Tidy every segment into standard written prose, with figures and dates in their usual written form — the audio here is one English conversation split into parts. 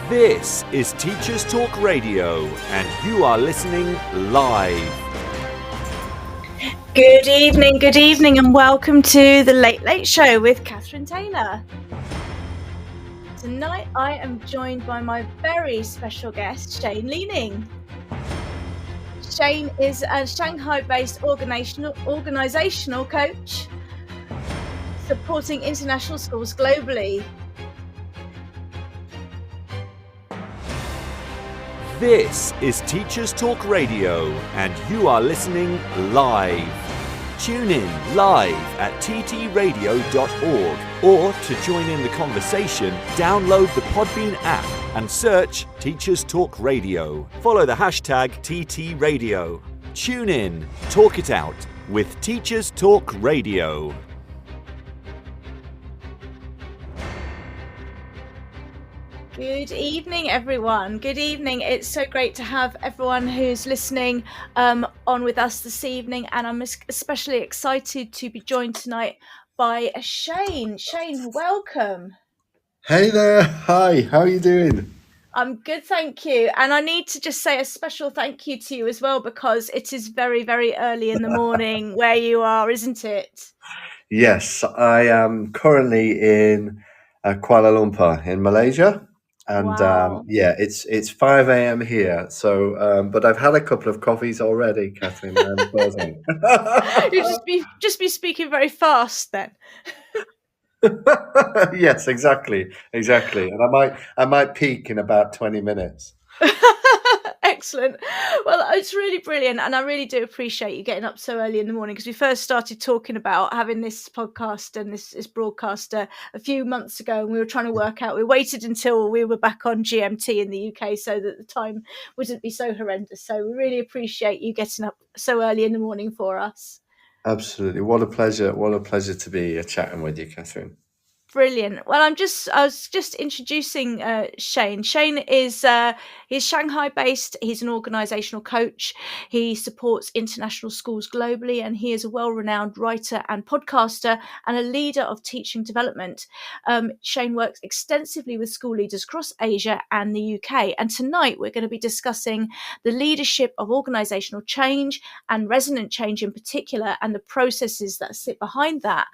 This is Teachers Talk Radio, and you are listening live. Good evening, and welcome to the Late Late Show with Catherine Taylor. Tonight I am joined by my very special guest, Shane Leaning. Shane is a Shanghai-based organizational coach supporting international schools globally. This is Teachers Talk Radio, and you are listening live. Tune in live at ttradio.org, or to join in the conversation, download the Podbean app and search Teachers Talk Radio. Follow the hashtag TTRadio. Tune in, talk it out with Teachers Talk Radio. Good evening, everyone. Good evening. It's so great to have everyone who's listening on with us this evening, and I'm especially excited to be joined tonight by Shane. Shane, welcome. Hey there. Hi. How are you doing? I'm good, thank you. And I need to just say a special thank you to you as well, because it is very, very early in the morning where you are, isn't it? Yes, I am currently in Kuala Lumpur in Malaysia. And Wow. it's 5 a.m. here. So, but I've had a couple of coffees already, Catherine. You just be speaking very fast then. Yes, exactly. And I might peak in about 20 minutes. Excellent. Well, it's really brilliant, and I really do appreciate you getting up so early in the morning, because we first started talking about having this podcast and this broadcast a few months ago, and we were trying to work out, we waited until we were back on GMT in the UK so that the time wouldn't be so horrendous. So we really appreciate you getting up so early in the morning for us. Absolutely. What a pleasure to be chatting with you, Catherine. Brilliant. Well, I was just introducing Shane. Shane is he's Shanghai based. He's an organizational coach. He supports international schools globally, and he is a well-renowned writer and podcaster and a leader of teaching development. Shane works extensively with school leaders across Asia and the UK. And tonight we're going to be discussing the leadership of organizational change and resonant change in particular, and the processes that sit behind that.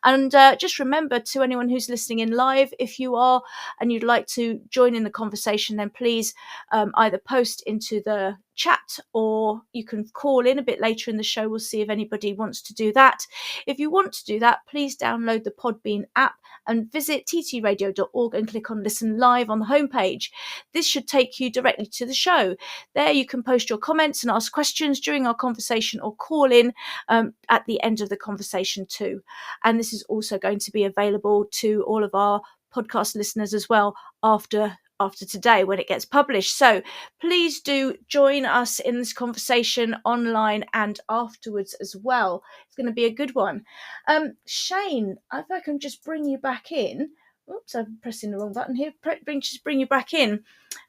And just remember, to anyone who's listening in live, if you are and you'd like to join in the conversation, then please either post into the chat, or you can call in a bit later in the show. We'll see if anybody wants to do that. If you want to do that, please download the Podbean app and visit ttradio.org and click on Listen Live on the homepage. This should take you directly to the show. There you can post your comments and ask questions during our conversation, or call in at the end of the conversation too. And this is also going to be available to all of our podcast listeners as well after today when it gets published. So please do join us in this conversation online and afterwards as well. It's going to be a good one. Shane, if I can just bring you back in. Oops, I'm pressing the wrong button here. Just bring you back in.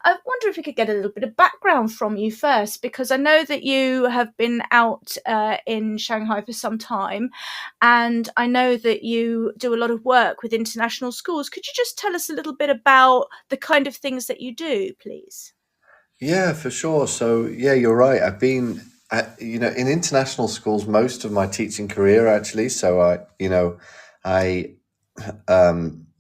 I wonder if we could get a little bit of background from you first, because I know that you have been out in Shanghai for some time, and I know that you do a lot of work with international schools. Could you just tell us a little bit about the kind of things that you do, please? Yeah, for sure. So, yeah, you're right. I've been in international schools most of my teaching career, actually. So I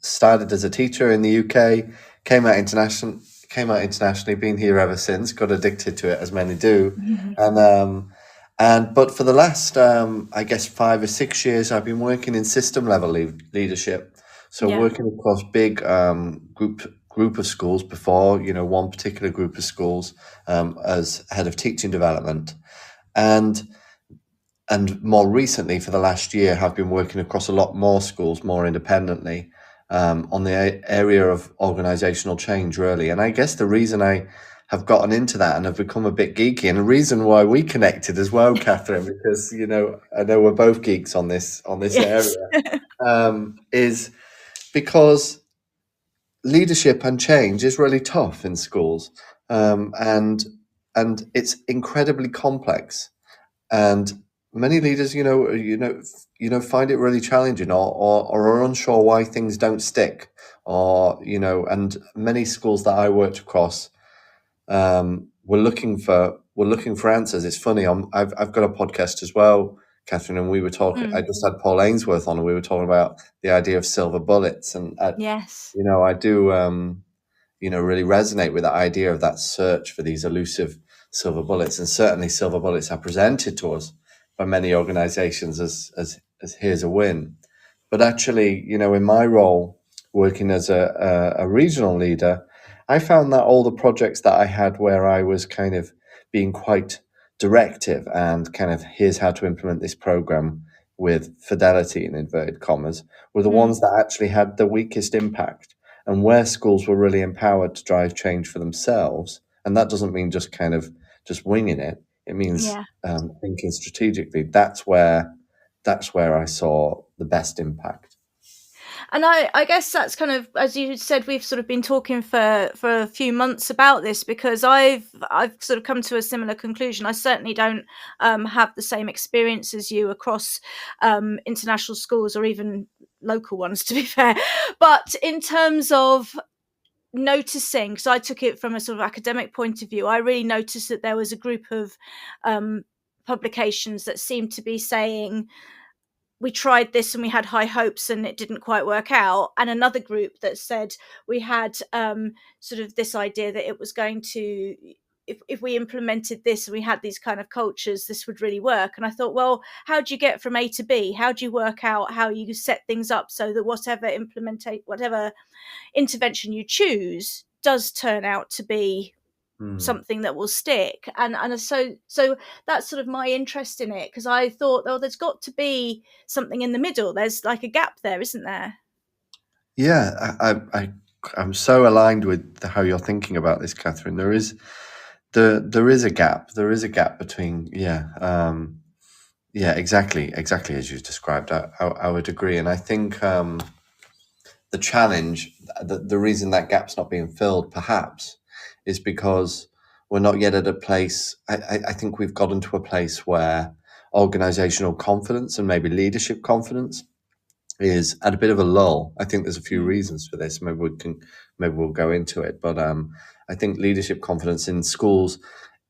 started as a teacher in the UK, came out internationally, been here ever since, got addicted to it, as many do. Mm-hmm. But for the last, I guess 5 or 6 years, I've been working in system level leadership. So working across big group of schools before, one particular group of schools as head of teaching development. And more recently, for the last year, have been working across a lot more schools, more independently, on the area of organizational change, really. And I guess the reason I have gotten into that and have become a bit geeky, and the reason why we connected as well, Catherine, because, I know we're both geeks on this Yes. area, is because leadership and change is really tough in schools, and it's incredibly complex. And many leaders, find it really challenging, or are unsure why things don't stick, or and many schools that I worked across, we're looking for answers. It's funny. I've got a podcast as well, Catherine, and we were talking. I Mm, just had Paul Ainsworth on, and we were talking about the idea of silver bullets, and yes. I do. Really resonate with the idea of that search for these elusive silver bullets. And certainly silver bullets are presented to us by many organizations as here's a win. But actually, in my role working as a regional leader, I found that all the projects that I had where I was kind of being quite directive and kind of here's how to implement this program with fidelity in inverted commas were the Mm, ones that actually had the weakest impact, and where schools were really empowered to drive change for themselves. And that doesn't mean just winging it. It means yeah. thinking strategically. That's where I saw the best impact. And I guess that's kind of, as you said, we've sort of been talking for a few months about this, because I've sort of come to a similar conclusion. I certainly don't have the same experience as you across international schools, or even local ones, to be fair. But in terms of noticing, because I took it from a sort of academic point of view, I really noticed that there was a group of um, publications that seemed to be saying, we tried this and we had high hopes and it didn't quite work out, and another group that said we had sort of this idea that it was going to, if we implemented this and we had these kind of cultures, this would really work. And I thought, well, how do you get from A to B? How do you work out how you set things up so that whatever intervention you choose does turn out to be Hmm. something that will stick? And so that's sort of my interest in it, because I thought, oh, there's got to be something in the middle. There's like a gap there, isn't there? Yeah, I'm so aligned with how you're thinking about this, Catherine. There is a gap. There is a gap between exactly as you described. I would agree, and I think the challenge, the reason that gap's not being filled, perhaps, is because we're not yet at a place. I think we've gotten to a place where organizational confidence and maybe leadership confidence is at a bit of a lull. I think there's a few Mm, reasons for this. Maybe we'll go into it, but I think leadership confidence in schools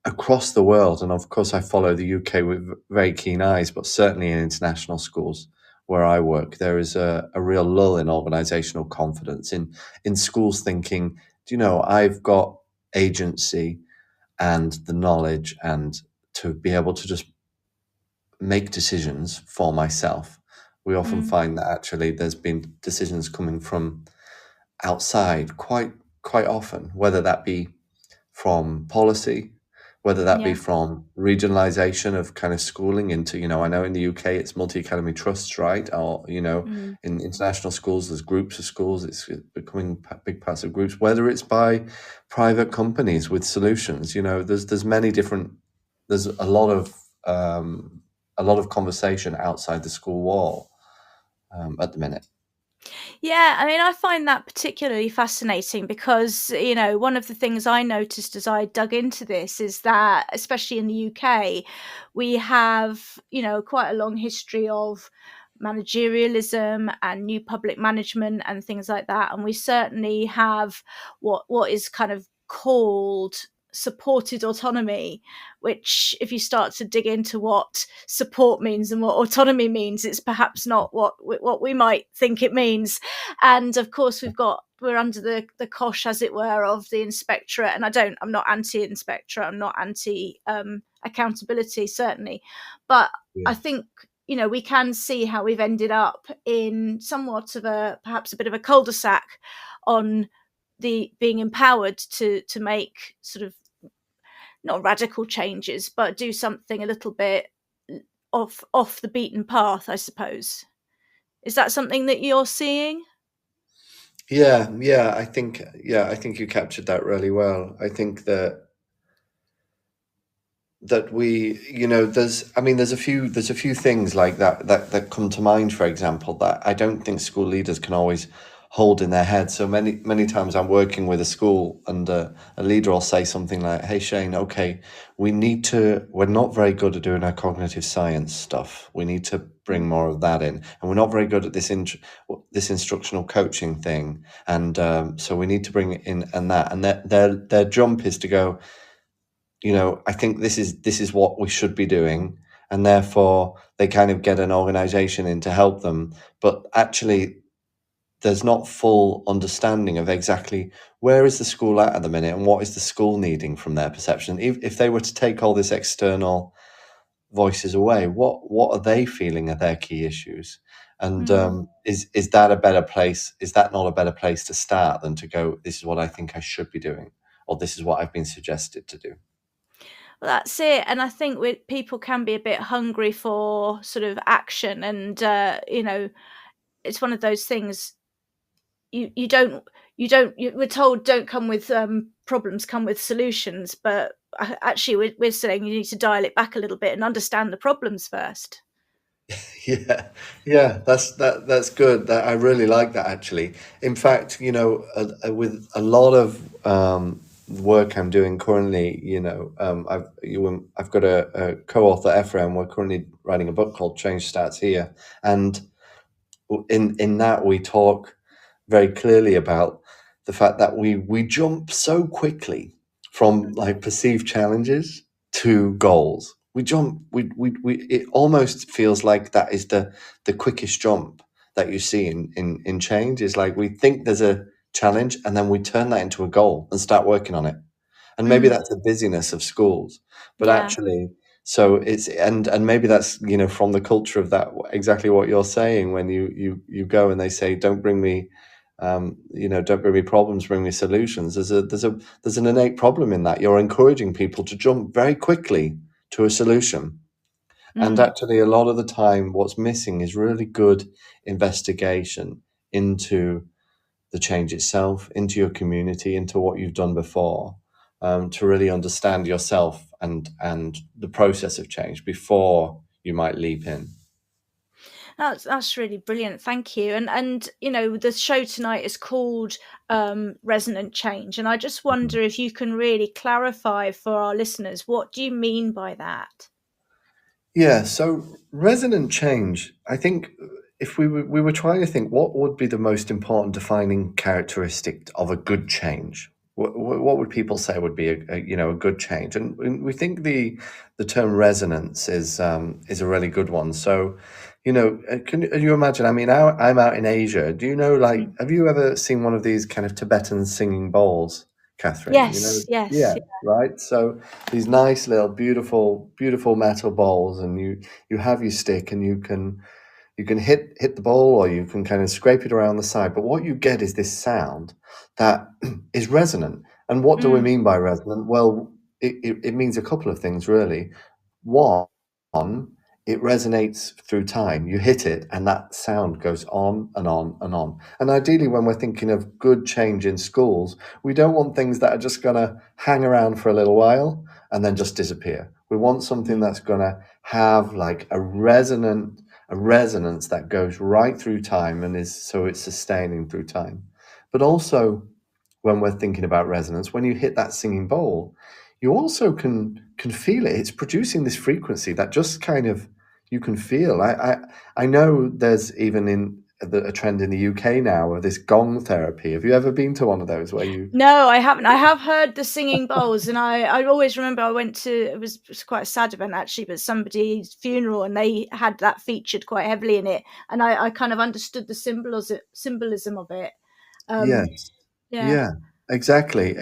across the world, and of course I follow the UK with very keen eyes, but certainly in international schools where I work, there is a real lull in organizational confidence in schools thinking, I've got agency and the knowledge and to be able to just make decisions for myself. We often mm, find that actually there's been decisions coming from outside quite often, whether that be from policy, whether that be yeah. from regionalization of kind of schooling into, I know in the UK it's multi-academy trusts, right? Or, Mm, in international schools, there's groups of schools, it's becoming big parts of groups, whether it's by private companies with solutions, there's many different, there's a lot of conversation outside the school wall at the minute. yeah, I mean, I find that particularly fascinating because, one of the things I noticed as I dug into this is that, especially in the UK, we have, quite a long history of managerialism and new public management and things like that. And we certainly have what is kind of called supported autonomy, which, if you start to dig into what support means and what autonomy means, it's perhaps not what we might think it means. And of course, we're under the cosh, as it were, of the inspectorate. And I'm not anti-inspectorate, I'm not anti accountability, certainly, but Yeah. I think, we can see how we've ended up in somewhat of perhaps a bit of a cul-de-sac on the being empowered to make sort of not radical changes, but do something a little bit off the beaten path, I suppose. Is that something that you're seeing? I think you captured that really well. I think that we, there's a few things like that come to mind, for example, that I don't think school leaders can always hold in their head. So many times I'm working with a school, and a leader will say something like, "Hey Shane, okay, we're not very good at doing our cognitive science stuff. We need to bring more of that in, and we're not very good at this instructional coaching thing, and so we need to bring it in." And their jump is to go, I think this is what we should be doing, and therefore they kind of get an organization in to help them, but actually there's not full understanding of exactly where is the school at the minute, and what is the school needing from their perception. If they were to take all this external voices away, what are they feeling are their key issues? And is that a better place? Is that not a better place to start than to go, this is what I think I should be doing, or this is what I've been suggested to do? Well, that's it, and I think people can be a bit hungry for sort of action, and it's one of those things. You don't we're told don't come with problems, come with solutions, but actually we're saying you need to dial it back a little bit and understand the problems first. Yeah, that's good. That I really like that, actually. In fact, with a lot of work I'm doing currently, I've got a co-author, Ephraim. We're currently writing a book called Change Starts Here, and in that we talk very clearly about the fact that we jump so quickly from like perceived challenges to goals. We jump, we it almost feels like that is the quickest jump that you see in change. Is like we think there's a challenge, and then we turn that into a goal and start working on it. And maybe that's the busyness of schools, but Yeah. actually, so it's and maybe that's from the culture of that, exactly what you're saying, when you go and they say, don't bring me don't bring me problems, bring me solutions. There's an innate problem in that. You're encouraging people to jump very quickly to a solution, and actually a lot of the time what's missing is really good investigation into the change itself, into your community, into what you've done before, to really understand yourself and the process of change before you might leap in. That's really brilliant. Thank you. And the show tonight is called Resonant Change, and I just wonder if you can really clarify for our listeners, what do you mean by that? Yeah, so resonant change, I think if we were trying to think what would be the most important defining characteristic of a good change, what would people say would be a good change? And we think the term resonance is a really good one. So, can you imagine? I mean, I'm out in Asia. Do you know, like, have you ever seen one of these kind of Tibetan singing bowls, Catherine? Yes, Yeah, yes. right. So these nice little beautiful metal bowls, and you have your stick, and you can hit the bowl, or you can kind of scrape it around the side, but what you get is this sound that is resonant. And what do we mean by resonant? Well, it means a couple of things, really. One, it resonates through time. You hit it and that sound goes on and on and on. And ideally, when we're thinking of good change in schools, we don't want things that are just going to hang around for a little while and then just disappear. We want something that's going to have like a resonance that goes right through time, and it's sustaining through time. But also, when we're thinking about resonance, when you hit that singing bowl, you also can feel it. It's producing this frequency that just kind of you can feel. I know there's even a trend in the UK now of this gong therapy. Have you ever been to one of those where you? No, I haven't. I have heard the singing bowls, and I always remember I went to, it was quite a sad event actually, but somebody's funeral, and they had that featured quite heavily in it, and I kind of understood the symbolism of it. Yes. Yeah. Yeah, exactly,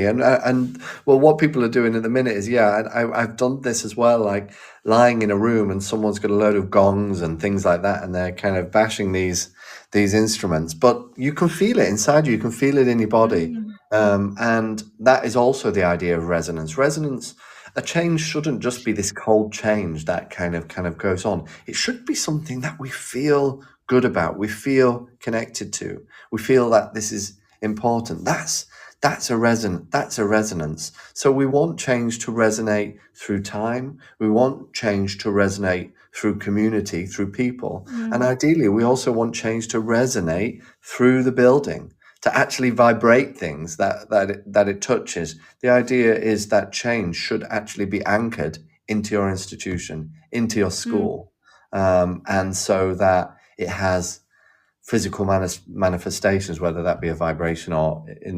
and well, what people are doing at the minute is, yeah, and I've done this as well, like lying in a room and someone's got a load of gongs and things like that, and they're kind of bashing these instruments, but you can feel it inside you, you can feel it in your body, and that is also the idea of resonance. Resonance, a change shouldn't just be this cold change that kind of goes on. It should be something that we feel good about, we feel connected to, we feel that this is important. That's a resonance. So we want change to resonate through time. We want change to resonate through community, through people. And Mm. ideally, we also want change to resonate through the building, to actually vibrate things that it touches. The idea is that change should actually be anchored into your institution, into your Mm. school, and so that it has physical manifestations, whether that be a vibration or in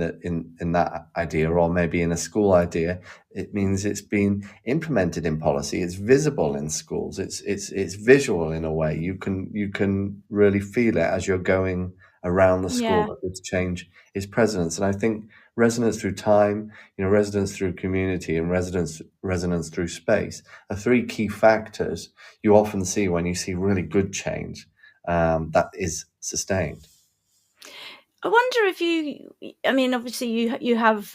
that idea, or maybe in a school idea. It means it's been implemented in policy. It's visible in schools. It's visual in a way. You can really feel it as you're going around the school Yeah. that this change is present. And I think resonance through time, resonance through community, and resonance through space are three key factors you often see when you see really good change that is sustained. I wonder if I mean, obviously you have,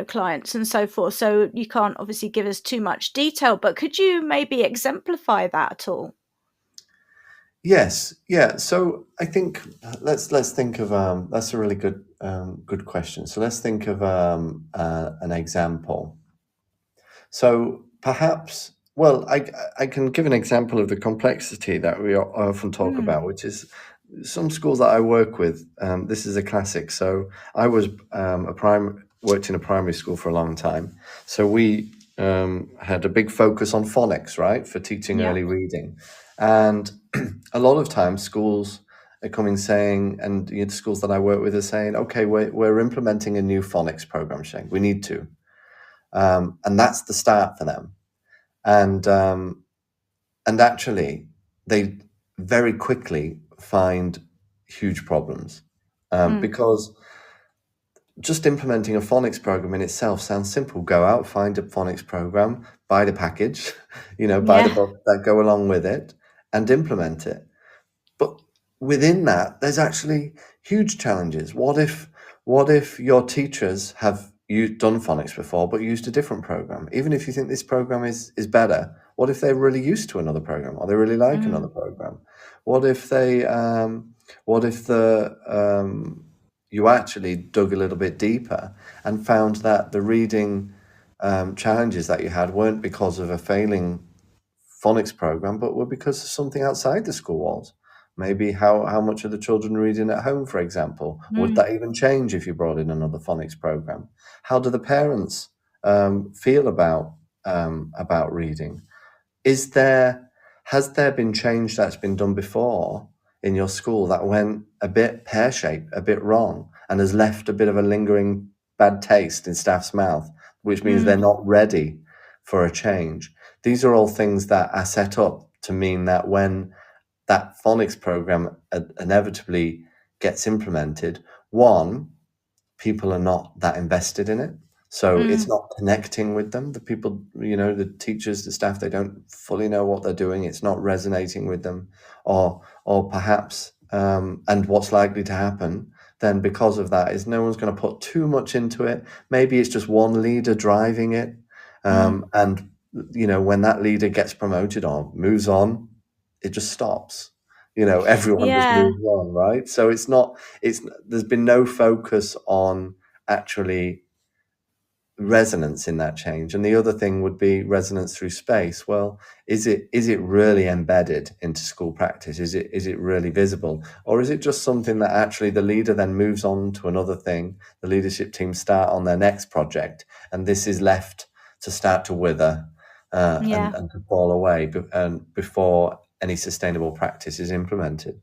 clients and so forth, so you can't obviously give us too much detail, but could you maybe exemplify that at all? Yes, yeah. So I think let's think of that's a really good question. So let's think of an example. So perhaps, well, I can give an example of the complexity that we often talk Mm. about, which is some schools that I work with. This is a classic. So I was worked in a primary school for a long time. So we had a big focus on phonics, right, for teaching Yeah. early reading, and a lot of times schools are coming saying, and the schools that I work with are saying, okay, we're implementing a new phonics program, Shane. We need to. And that's the start for them. And actually, they very quickly find huge problems Mm. because just implementing a phonics program in itself sounds simple. Go out, find a phonics program, buy the package, buy the Yeah. book that go along with it, and implement it. But within that, there's actually huge challenges. What if your teachers have done phonics before but used a different program? Even if you think this program is better, what if they're really used to another program, or they really like Mm. another program? What if they what if the you actually dug a little bit deeper and found that the reading challenges that you had weren't because of a failing phonics program, but were because of something outside the school walls? Maybe how much are the children reading at home, for example? Would Mm. that even change if you brought in another phonics program? How do the parents feel about reading? Is there Has there been change that's been done before in your school that went a bit pear-shaped, a bit wrong, and has left a bit of a lingering bad taste in staff's mouth, which means they're Mm. not ready for a change? These are all things that are set up to mean that when that phonics program inevitably gets implemented, one, people are not that invested in it. So it's Mm. not connecting with them. The people, the teachers, the staff, they don't fully know what they're doing. It's not resonating with them, or perhaps, and what's likely to happen then because of that is no one's going to put too much into it. Maybe it's just one leader driving it, Mm. and when that leader gets promoted or moves on, it just stops. Everyone just Yeah. moves on, right? So there's been no focus on actually resonance in that change. And the other thing would be resonance through space. Well, is it really embedded into school practice? Is it really visible? Or is it just something that actually the leader then moves on to another thing? The leadership team start on their next project, and this is left to start to wither Yeah. and to fall away before any sustainable practice is implemented.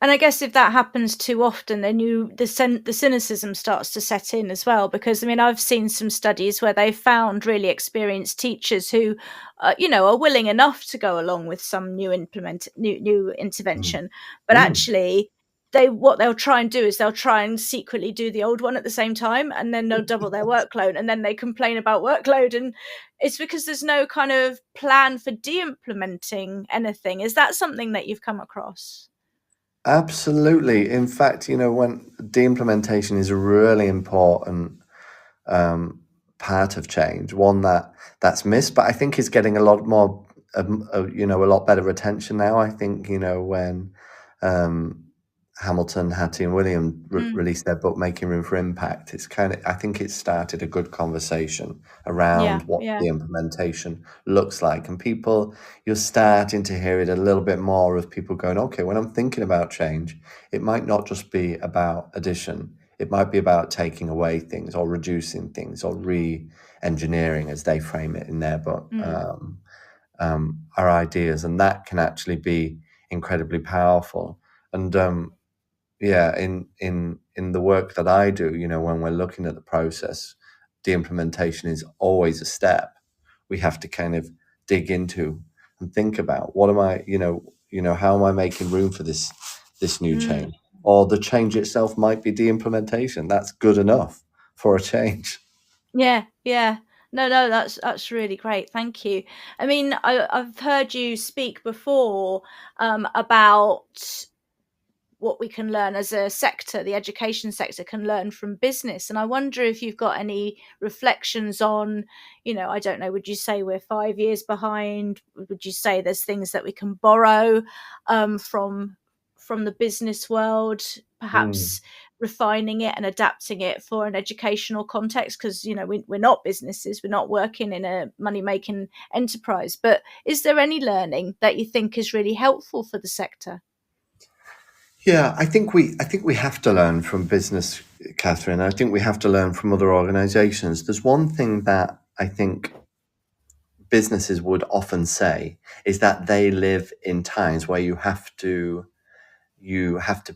And I guess if that happens too often, then the cynicism starts to set in as well. Because I mean, I've seen some studies where they found really experienced teachers who, are willing enough to go along with some new Mm. intervention, but Mm. actually, what they'll try and do is they'll try and secretly do the old one at the same time, and then they'll double their workload, and then they complain about workload, and it's because there's no kind of plan for de-implementing anything. Is that something that you've come across? Absolutely. In fact, when de-implementation is a really important um, part of change, one that's missed, but I think is getting a lot more, a lot better attention now. I think, when um, Hamilton, Hattie, and William Mm. released their book "Making Room for Impact." It's kind of, I think, it started a good conversation Yeah, around what yeah. the implementation looks like, and people, you're starting to hear it a little bit more of people going, "Okay, when I'm thinking about change, it might not just be about addition; it might be about taking away things or reducing things or re-engineering," as they frame it in their book. Mm. Our ideas, and that can actually be incredibly powerful. And yeah, in the work that I do, when we're looking at the process, the implementation is always a step we have to kind of dig into and think about. What am I, how am I making room for this new Mm. change? Or the change itself might be de-implementation. That's good enough for a change. Yeah, yeah. No, that's really great. Thank you. I mean, I've heard you speak before about what we can learn as a sector, the education sector can learn from business. And I wonder if you've got any reflections on, I don't know, would you say we're 5 years behind? Would you say there's things that we can borrow from the business world, Mm. perhaps refining it and adapting it for an educational context? Because, we're not businesses, we're not working in a money making enterprise. But is there any learning that you think is really helpful for the sector? Yeah, I think we have to learn from business, Catherine. I think we have to learn from other organizations. There's one thing that I think businesses would often say is that they live in times where you have to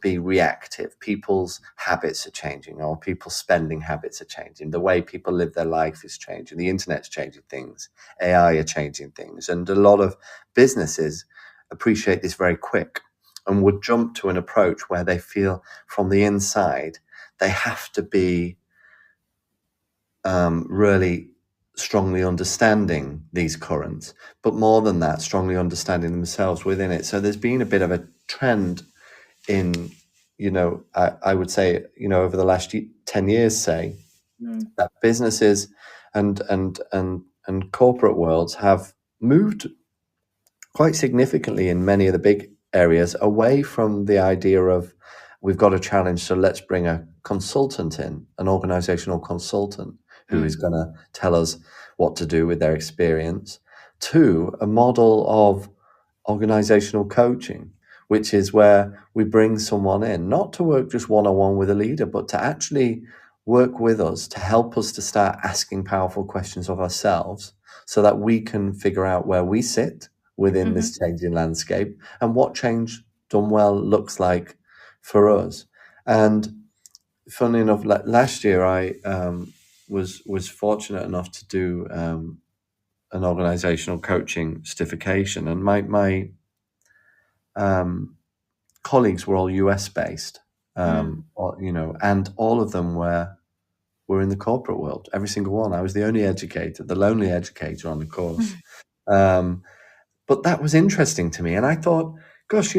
be reactive. People's habits are changing, or people's spending habits are changing. The way people live their life is changing. The internet's changing things. AI are changing things. And a lot of businesses appreciate this very quick and would jump to an approach where they feel from the inside they have to be really strongly understanding these currents, but more than that, strongly understanding themselves within it. So there's been a bit of a trend in, I would say, over the last 10 years, say, Mm. that businesses and corporate worlds have moved quite significantly in many of the big areas away from the idea of we've got a challenge, so let's bring a consultant in, an organizational consultant who is Mm. going to tell us what to do with their experience, to a model of organizational coaching, which is where we bring someone in, not to work just one-on-one with a leader, but to actually work with us to help us to start asking powerful questions of ourselves so that we can figure out where we sit within Hmm. this changing landscape and what change done well looks like for us. And funny enough, last year I was fortunate enough to do an organizational coaching certification, and my um, colleagues were all US based, Mm. and all of them were in the corporate world. Every single one. I was the only educator, the lonely educator on the course. Um, but that was interesting to me, and I thought, gosh,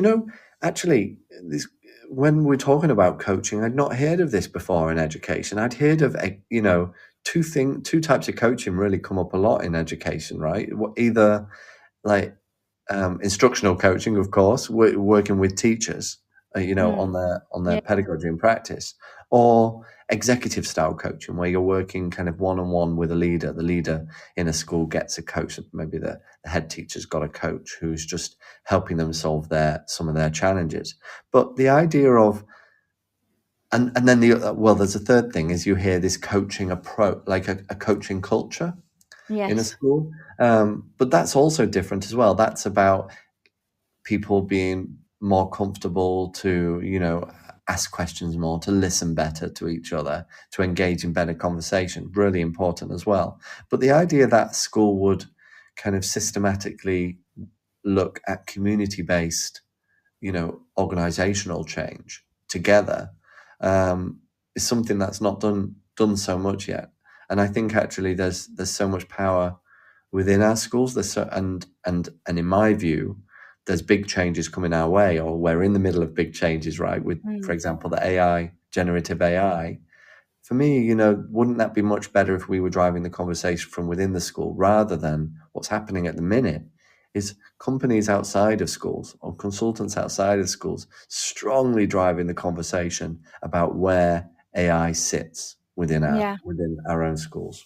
actually, this, when we're talking about coaching, I'd not heard of this before in education. I'd heard of two types of coaching really come up a lot in education, right? Either like instructional coaching, of course, working with teachers, on Mm. their Yeah. pedagogy and practice, or executive style coaching, where you're working kind of one on one with a leader. The leader in a school gets a coach. Maybe the head teacher's got a coach who's just helping them solve some of their challenges. But the idea of and then there's a third thing is you hear this coaching approach, like a coaching culture in a Yes. school. But that's also different as well. That's about people being more comfortable to, ask questions more, to listen better to each other, to engage in better conversation. Really important as well. But the idea that school would kind of systematically look at community-based, organizational change together, is something that's not done so much yet. And I think actually there's so much power within our schools. And in my view, there's big changes coming our way, or we're in the middle of big changes, right? With, for Mm. example, the AI, generative AI. For me, wouldn't that be much better if we were driving the conversation from within the school rather than what's happening at the minute is companies outside of schools or consultants outside of schools strongly driving the conversation about where AI sits within Yeah. our own schools.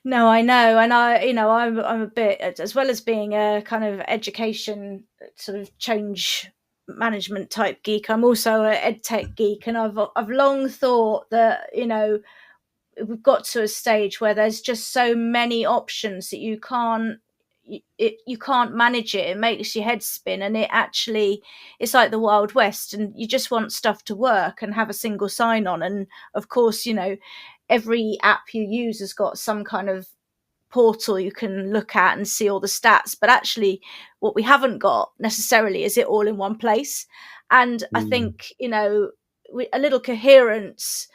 No, I know, and I'm a bit, as well as being a kind of education sort of change management type geek. I'm also a ed tech geek, and I've long thought that we've got to a stage where there's just so many options that you can't manage it. It makes your head spin, and it's like the Wild West, and you just want stuff to work and have a single sign on. And of course, every app you use has got some kind of portal you can look at and see all the stats, but actually what we haven't got necessarily is it all in one place. And I think a little coherence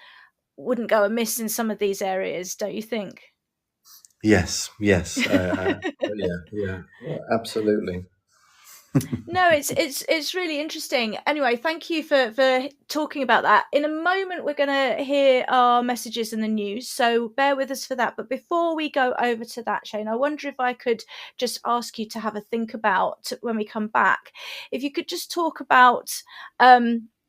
wouldn't go amiss in some of these areas, don't you think? Yes, yeah, absolutely. No, it's really interesting. Anyway, thank you for talking about that. In a moment, we're going to hear our messages in the news, so bear with us for that. But before we go over to that, Shane, I wonder if I could just ask you to have a think about, when we come back, if you could just talk about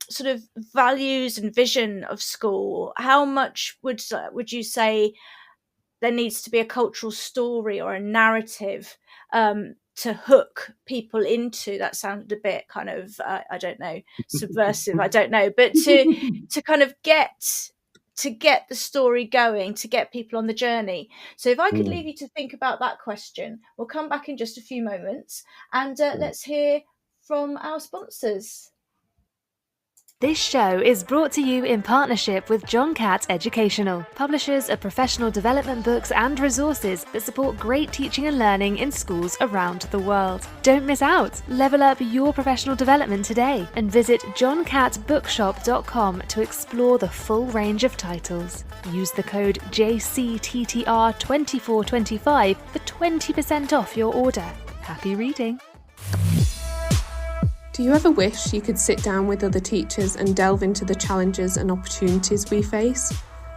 sort of values and vision of school. How much would you say there needs to be a cultural story or a narrative to hook people into? That sounded a bit kind of I don't know, subversive, I don't know, but to kind of get the story going, to get people on the journey. So if I could leave you to think about that question, we'll come back in just a few moments, and let's hear from our sponsors. This show is brought to you in partnership with John Catt Educational, publishers of professional development books and resources that support great teaching and learning in schools around the world. Don't miss out. Level up your professional development today and visit johncattbookshop.com to explore the full range of titles. Use the code JCTTR2425 for 20% off your order. Happy reading. Do you ever wish you could sit down with other teachers and delve into the challenges and opportunities we face?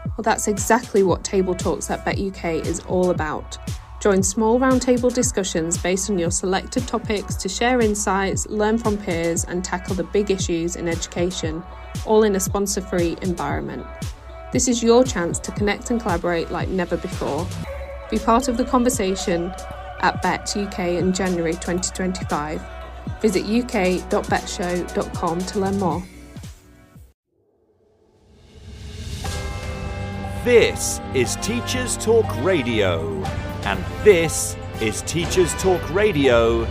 Well, that's exactly what Table Talks at Bet UK is all about. Join small roundtable discussions based on your selected topics to share insights, learn from peers, and tackle the big issues in education, all in a sponsor-free environment. This is your chance to connect and collaborate like never before. Be part of the conversation at Bet UK in January 2025. Visit uk.betshow.com to learn more. This is Teachers Talk Radio, and this is Teachers Talk Radio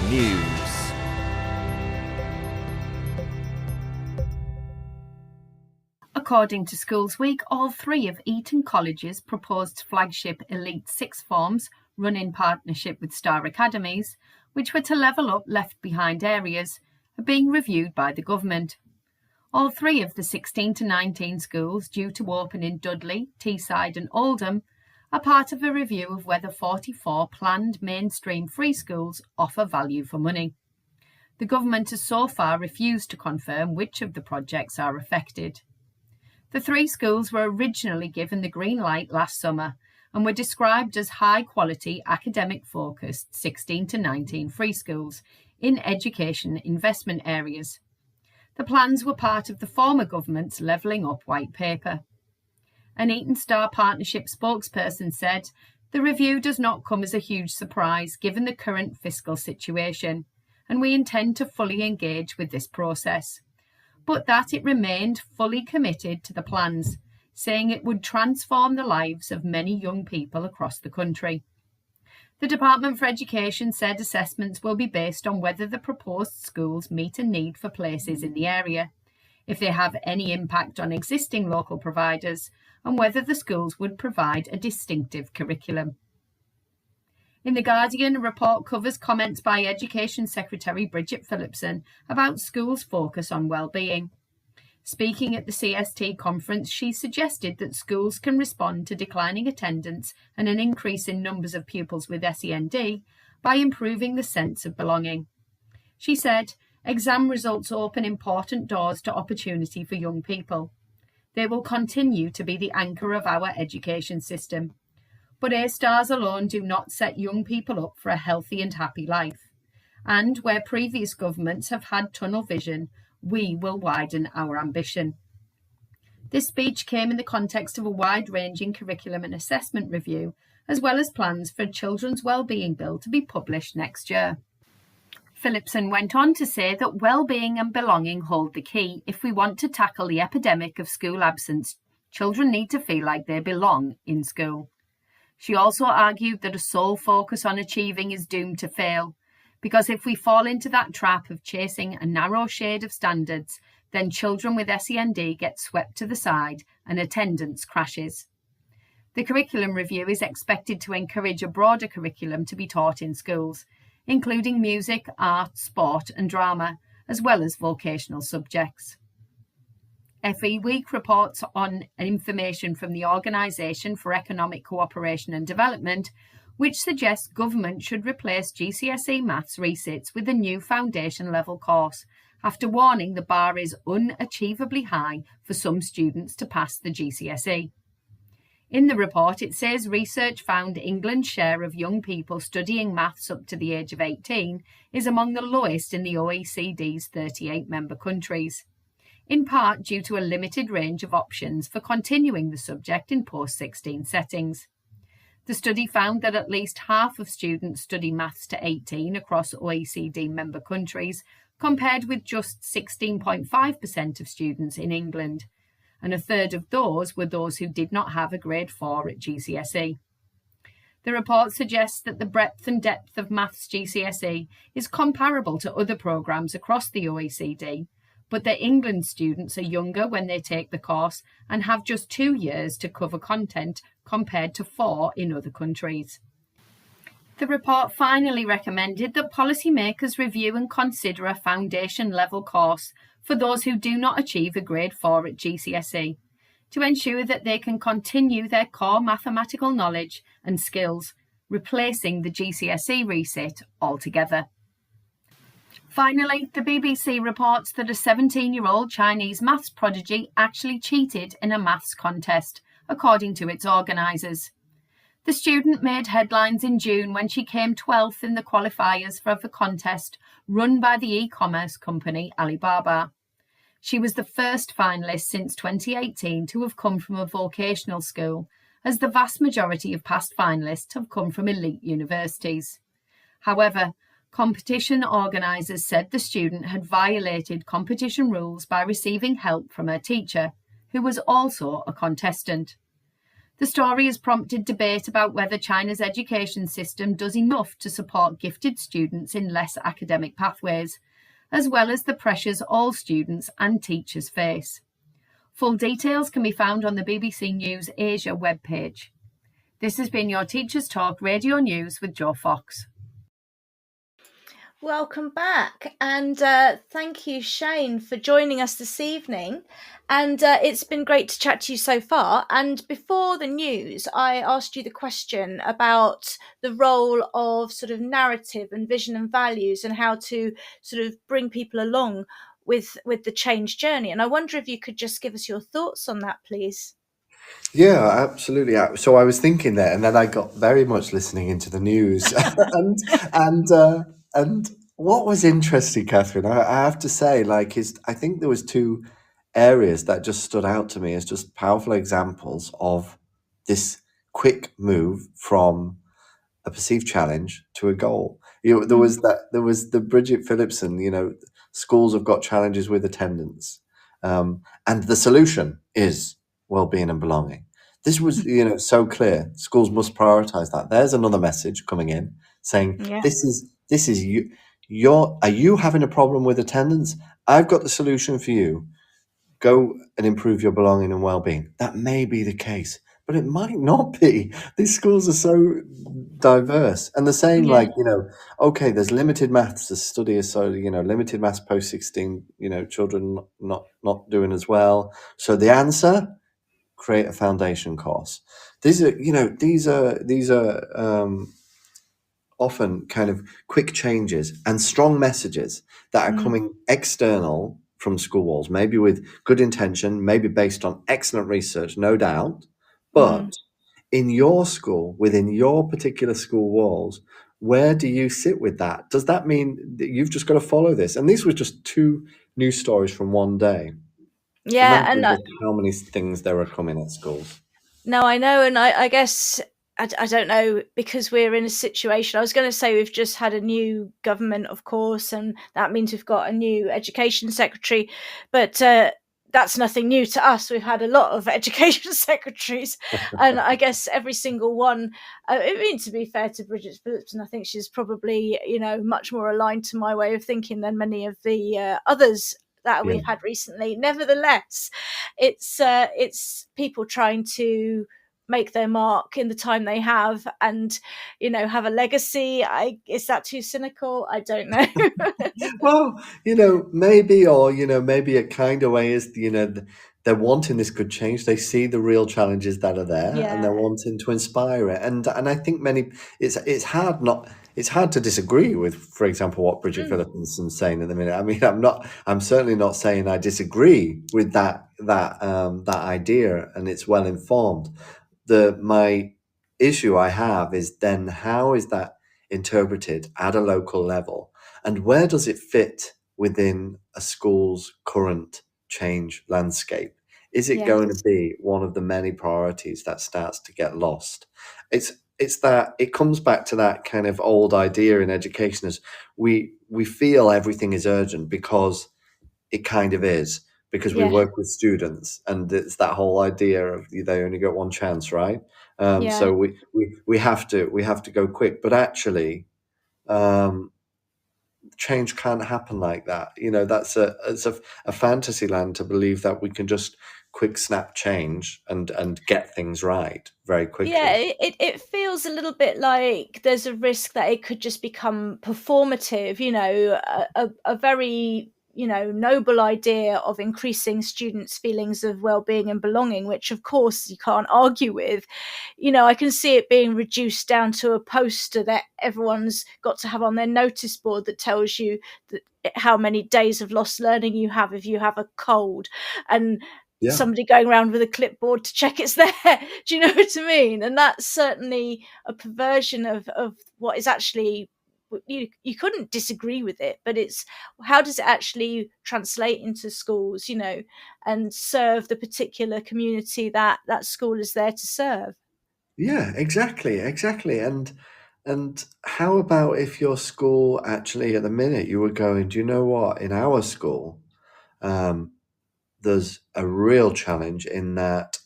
News. According to Schools Week, all three of Eton College's proposed flagship Elite Sixth Forms, run in partnership with Star Academies, which were to level up left-behind areas, are being reviewed by the government. All three of the 16 to 19 schools due to open in Dudley, Teesside and Oldham are part of a review of whether 44 planned mainstream free schools offer value for money. The government has so far refused to confirm which of the projects are affected. The three schools were originally given the green light last summer and were described as high-quality, academic-focused 16 to 19 free schools in education investment areas. The plans were part of the former government's Levelling Up white paper. An Eton Star Partnership spokesperson said, "The review does not come as a huge surprise given the current fiscal situation, and we intend to fully engage with this process," but that it remained fully committed to the plans, saying it would transform the lives of many young people across the country. The Department for Education said assessments will be based on whether the proposed schools meet a need for places in the area, if they have any impact on existing local providers, and whether the schools would provide a distinctive curriculum. In The Guardian, a report covers comments by Education Secretary Bridget Phillipson about schools' focus on well-being. Speaking at the CST conference, she suggested that schools can respond to declining attendance and an increase in numbers of pupils with SEND by improving the sense of belonging. She said, "Exam results open important doors to opportunity for young people. They will continue to be the anchor of our education system. But A stars alone do not set young people up for a healthy and happy life. And where previous governments have had tunnel vision, we will widen our ambition. This speech came in the context of a wide-ranging curriculum and assessment review, as well as plans for a Children's Wellbeing Bill to be published next year. Phillipson went on to say that well-being and belonging hold the key. If we want to tackle the epidemic of school absence, children need to feel like they belong in school. She also argued that a sole focus on achieving is doomed to fail, because if we fall into that trap of chasing a narrow shade of standards, then children with SEND get swept to the side and attendance crashes. The curriculum review is expected to encourage a broader curriculum to be taught in schools, including music, art, sport and drama, as well as vocational subjects. FE Week reports on information from the Organisation for Economic Cooperation and Development, which suggests government should replace GCSE maths resits with a new foundation level course, after warning the bar is unachievably high for some students to pass the GCSE. In the report, it says research found England's share of young people studying maths up to the age of 18 is among the lowest in the OECD's 38 member countries, in part due to a limited range of options for continuing the subject in post-16 settings. The study found that at least half of students study maths to 18 across OECD member countries, compared with just 16.5% of students in England, and a third of those were those who did not have a grade 4 at GCSE. The report suggests that the breadth and depth of maths GCSE is comparable to other programmes across the OECD, but that England students are younger when they take the course and have just 2 years to cover content compared to 4 in other countries. The report finally recommended that policymakers review and consider a foundation-level course for those who do not achieve a grade 4 at GCSE, to ensure that they can continue their core mathematical knowledge and skills, replacing the GCSE resit altogether. Finally, the BBC reports that a 17-year-old Chinese maths prodigy actually cheated in a maths contest, according to its organisers. The student made headlines in June when she came 12th in the qualifiers for the contest run by the e-commerce company Alibaba. She was the first finalist since 2018 to have come from a vocational school, as the vast majority of past finalists have come from elite universities. However, competition organisers said the student had violated competition rules by receiving help from her teacher, who was also a contestant. The story has prompted debate about whether China's education system does enough to support gifted students in less academic pathways, as well as the pressures all students and teachers face. Full details can be found on the BBC News Asia webpage. This has been your Teachers Talk Radio News with Jo Fox. Welcome back, and thank you, Shane, for joining us this evening. And it's been great to chat to you so far. And before the news, I asked you the question about the role of sort of narrative and vision and values, and how to sort of bring people along with the change journey. And I wonder if you could just give us your thoughts on that, please. Yeah, absolutely. So I was thinking there, and then I got very much listening into the news, and what was interesting, Catherine, I have to say, I think there was two areas that just stood out to me as just powerful examples of this quick move from a perceived challenge to a goal. There was the Bridget Phillipson, schools have got challenges with attendance, and the solution is well-being and belonging. This was, so clear. Schools must prioritize that. There's another message coming in saying, Yeah. this is you. Are you having a problem with attendance? I've got the solution for you. Go and improve your belonging and well-being. That may be the case, but it might not be. These schools are so diverse, and they're saying okay, there's limited maths. The study is so limited maths post 16. Children not doing as well. So the answer: create a foundation course. These are often kind of quick changes and strong messages that are coming external from school walls, maybe with good intention, maybe based on excellent research, no doubt. But in your school, within your particular school walls, where do you sit with that? Does that mean that you've just got to follow this? And these were just 2 news stories from one day. Yeah, Imagine and just how many things there are coming at schools. no, I know, and I guess I don't know, because we're in a situation. I was going to say we've just had a new government, of course, and that means we've got a new education secretary, but that's nothing new to us. We've had a lot of education secretaries, and I guess every single one. I mean, to be fair to Bridget Phillipson, I think she's probably much more aligned to my way of thinking than many of the others that Yeah. we've had recently. Nevertheless, it's people trying to make their mark in the time they have, and have a legacy. Is that too cynical? I don't know. Well, maybe, or maybe a kind of way is, they're wanting this good change. They see the real challenges that are there, and they're Yeah. wanting to inspire it. And I think it's hard to disagree with, for example, what Bridget Phillipson's saying at the minute. I mean, I'm certainly not saying I disagree with that idea, and it's well informed. My issue I have is then, how is that interpreted at a local level? And where does it fit within a school's current change landscape? Is it going to Yes. be one of the many priorities that starts to get lost? It's that it comes back to that kind of old idea in education, is we feel everything is urgent because it kind of is, because we Yeah. work with students, and it's that whole idea of they only get one chance, right? Yeah. So we have to go quick, but actually, um, change can't happen like that. It's a fantasy land to believe that we can just quick snap change and get things right very Yeah, quickly. it feels a little bit like there's a risk that it could just become performative, a very, noble idea of increasing students' feelings of well-being and belonging, which of course you can't argue with. I can see it being reduced down to a poster that everyone's got to have on their notice board that tells you that how many days of lost learning you have if you have a cold, and Yeah. somebody going around with a clipboard to check it's there. Do you know what I mean? And that's certainly a perversion of what is actually, you couldn't disagree with it, but it's how does it actually translate into schools, and serve the particular community that that school is there to serve. Yeah, exactly, exactly. And how about if your school actually, at the minute, you were going, do you know what? In our school, um, there's a real challenge in that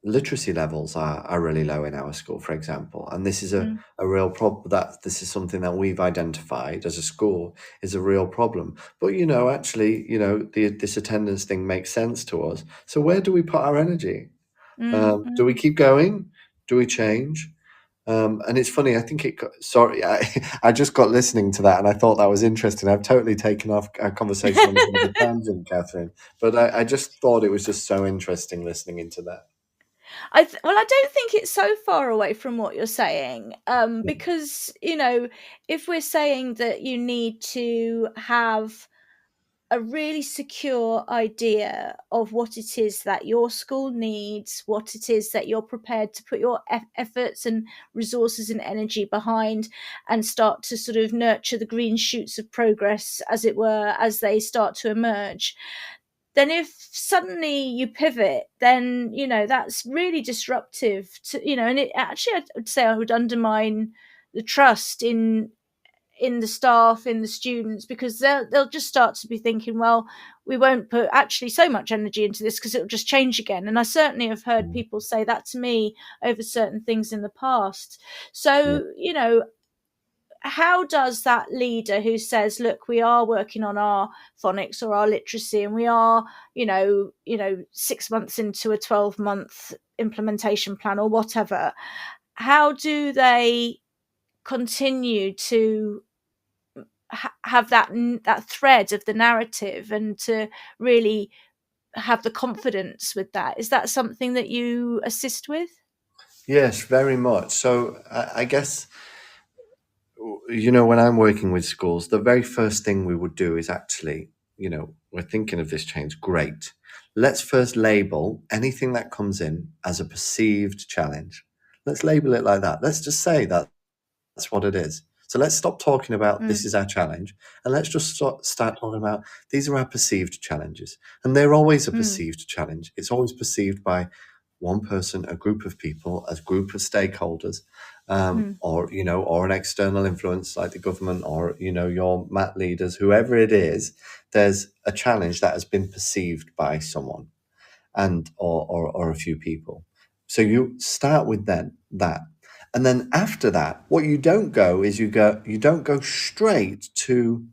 literacy levels are really low in our school, for example. And this is a real problem. That this is something that we've identified as a school is a real problem. But actually, this attendance thing makes sense to us. So where do we put our energy? Do we keep going? Do we change? And it's funny, I think sorry, I just got listening to that and I thought that was interesting. I've totally taken off our conversation on a bit of a tangent, Catherine, but I just thought it was just so interesting listening into that. Well, I don't think it's so far away from what you're saying, Yeah. because if we're saying that you need to have a really secure idea of what it is that your school needs, what it is that you're prepared to put your efforts and resources and energy behind, and start to sort of nurture the green shoots of progress, as it were, as they start to emerge. Then, if suddenly you pivot, then that's really disruptive to and it actually, I would say, I would undermine the trust in the staff, in the students, because they'll just start to be thinking, well, we won't put actually so much energy into this because it'll just change again. And I certainly have heard Mm. people say that to me over certain things in the past. Yeah. So, how does that leader who says, look, we are working on our phonics or our literacy, and we are 6 months into a 12-month implementation plan or whatever, how do they continue to have that thread of the narrative, and to really have the confidence with that? Is that something that you assist with? Yes, very much. So I guess, when I'm working with schools, the very first thing we would do is actually, we're thinking of this change. Great. let's first label anything that comes in as a perceived challenge. Let's label it like that. Let's just say that that's what it is. So let's stop talking about this is our challenge, and let's just start talking about these are our perceived challenges. And they're always a perceived challenge. It's always perceived by one person, a group of people, a group of stakeholders, or or an external influence like the government, or your mat leaders, whoever it is. There's a challenge that has been perceived by someone, and or a few people. So you start with that. And then after that, what you don't go is you don't go straight to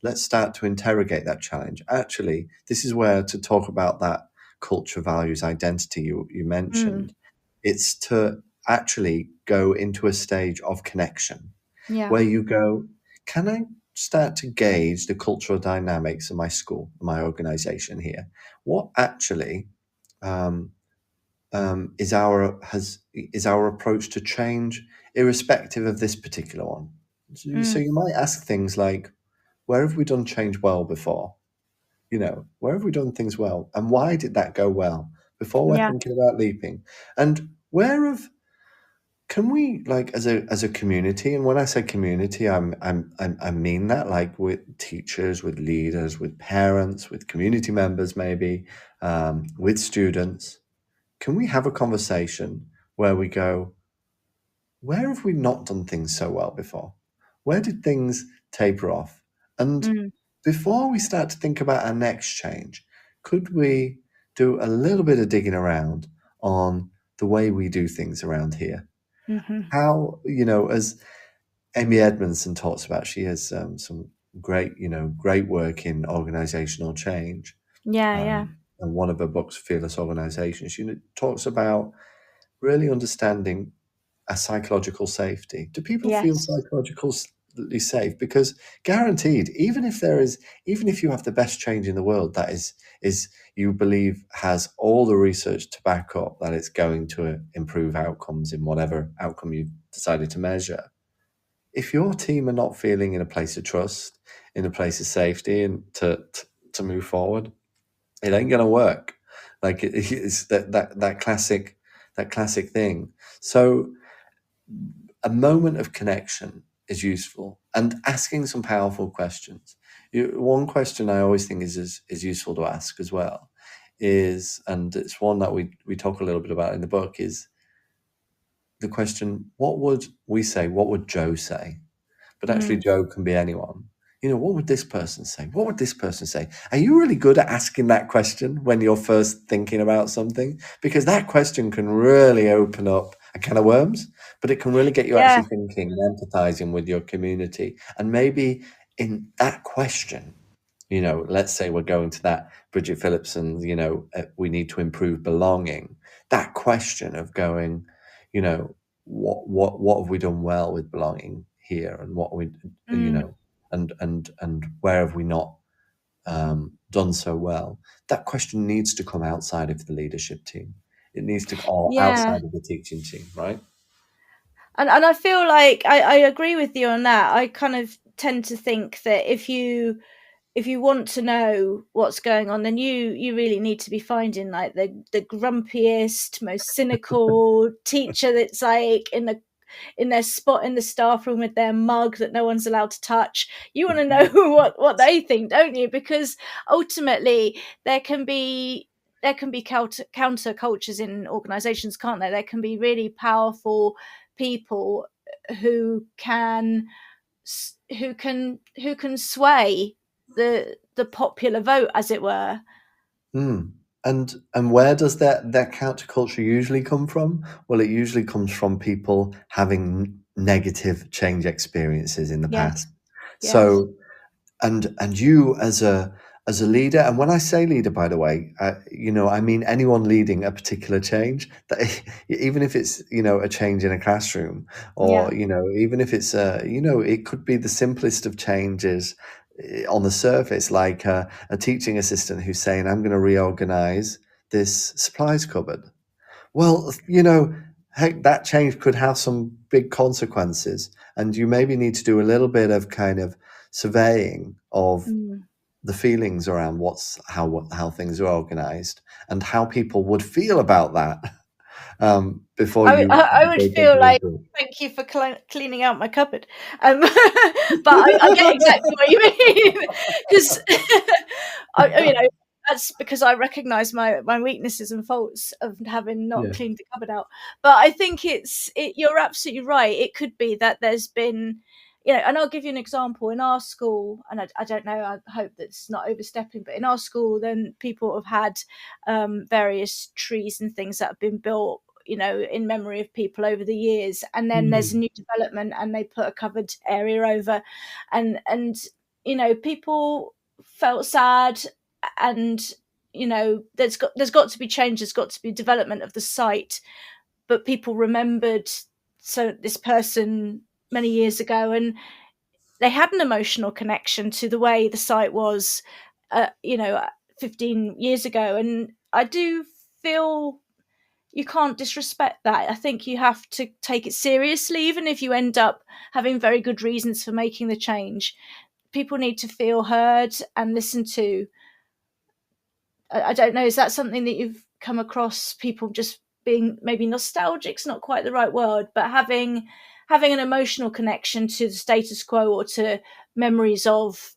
let's start to interrogate that challenge. Actually, this is where to talk about that culture, values, identity you mentioned. It's to actually go into a stage of connection where you go, can I start to gauge the cultural dynamics of my school, my organization here? What actually is our approach to change, irrespective of this particular one? So you might ask things like, where have we done change well before? Where have we done things well, and why did that go well before we're thinking about leaping? And can we, like, as a community, and when I say community, I mean that, like, with teachers, with leaders, with parents, with community members, maybe with students. Can we have a conversation where we go, where have we not done things so well before? Where did things taper off? And before we start to think about our next change, could we do a little bit of digging around on the way we do things around here? How, as Amy Edmondson talks about, she has some great work in organizational change. And one of her books, Fearless Organization, she talks about really understanding a psychological safety. Do people feel psychologically safe? Because guaranteed, even if you have the best change in the world, that is you believe has all the research to back up that it's going to improve outcomes in whatever outcome you've decided to measure. If your team are not feeling in a place of trust, in a place of safety, and to move forward, it ain't gonna work. Like it's that classic thing. So a moment of connection is useful, and asking some powerful questions. One question I always think is useful to ask as well is, and it's one that we talk a little bit about in the book, is the question, what would we say? What would Joe say? But actually, Joe can be anyone. What would this person say? What would this person say? Are you really good at asking that question when you're first thinking about something? Because that question can really open up a can of worms, but it can really get you actually thinking and empathizing with your community. And maybe in that question, let's say we're going to that Bridget Phillipson, we need to improve belonging. That question of going, what have we done well with belonging here, and what we, and where have we not done so well? That question needs to come outside of the leadership team. It needs to come outside of the teaching team, right? And I feel like I agree with you on that. I kind of tend to think that if you want to know what's going on, then you really need to be finding like the grumpiest, most cynical teacher that's like in their spot in the staff room with their mug that no one's allowed to touch. You want to know what they think, don't you? Because ultimately there can be counter cultures in organizations, can't there? There can be really powerful people who can sway the popular vote, as it were. And where does that counterculture usually come from? Well, it usually comes from people having negative change experiences in the past. So, and you as a leader, and when I say leader, by the way, I mean anyone leading a particular change, that even if it's a change in a classroom, or even if it's it could be the simplest of changes on the surface, like a teaching assistant who's saying, I'm going to reorganize this supplies cupboard. Well, heck, that change could have some big consequences, and you maybe need to do a little bit of kind of surveying of the feelings around how things are organized and how people would feel about that before I would they feel jump like, into it. thank you for cleaning out my cupboard. But I get exactly what you mean, because that's because I recognise my weaknesses and faults of having not Yeah. cleaned the cupboard out. But I think you're absolutely right. It could be that there's been, and I'll give you an example. In our school, and I don't know, I hope that's not overstepping, but in our school, then people have had various trees and things that have been built, in memory of people over the years, and then there's a new development and they put a covered area over, and people felt sad, and there's got to be change, there's got to be development of the site, but people remembered this person many years ago, and they had an emotional connection to the way the site was 15 years ago, and I do feel you can't disrespect that. I think you have to take it seriously, even if you end up having very good reasons for making the change. People need to feel heard and listened to. I don't know, is that something that you've come across, people just being maybe nostalgic's not quite the right word, but having an emotional connection to the status quo or to memories of